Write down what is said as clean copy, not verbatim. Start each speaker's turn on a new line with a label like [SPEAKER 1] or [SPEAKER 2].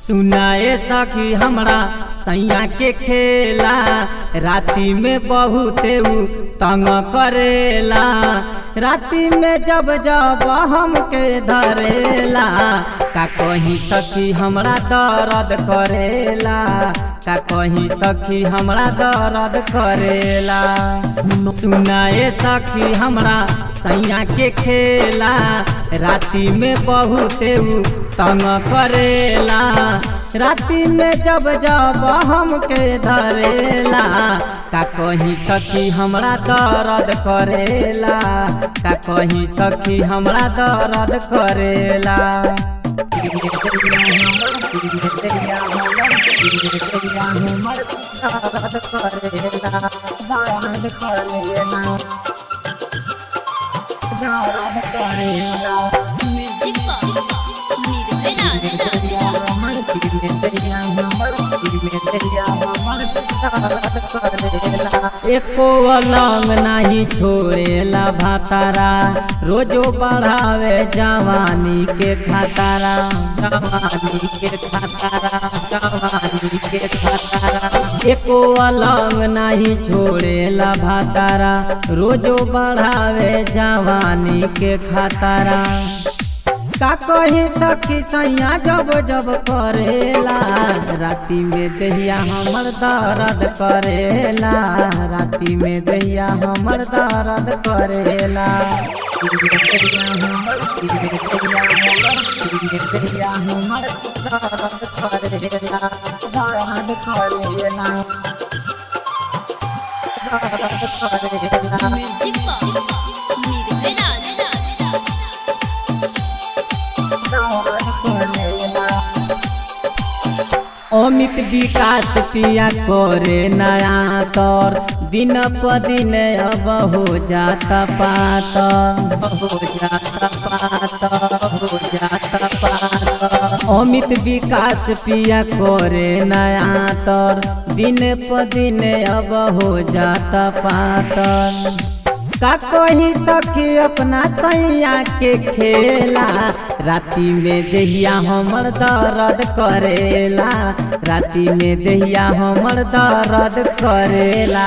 [SPEAKER 1] सुनाए सखी हमरा सैया के खेला राती में बहुते तंग करेला। राती में जब जब हमके धरेला का कहीं सखी हमरा दर्द करेला। का कहीं सखी हमरा दर्द करेला। सुनाए सखी हमरा सैया के खेला राती में बहुते तंग करेला। राती में जब जब हमके धरेला का कहीं सखी हमरा दर्द करेला। का कहीं सखी हमरा दर्द करेला। एको अलंग नहीं छोड़ेला भातारा रोजो बढ़ावे जवानी के खतरा। जवानी के खतरा जवानी के खतरा। एको अलंग नहीं छोड़ेला भातारा रोजो बढ़ावे जवानी के खतरा। का कहीं सखी सैया जब जब करेला राती में दहिया हमर दर्द करेला। राती में दहिया हमर दर्द करेला। अमित विकास पिया करे नया तौर दिन प दिन अब हो जाता पातर। हो जाता पातर हो जाता पातर। अमित विकास पिया करे नया तौर दिन प दिन अब हो जाता पातर। का कहीं सखी अपना सैया के खेला राती में दहिया हमर दर्द करेला। राती में दहिया हमर दर्द करेला।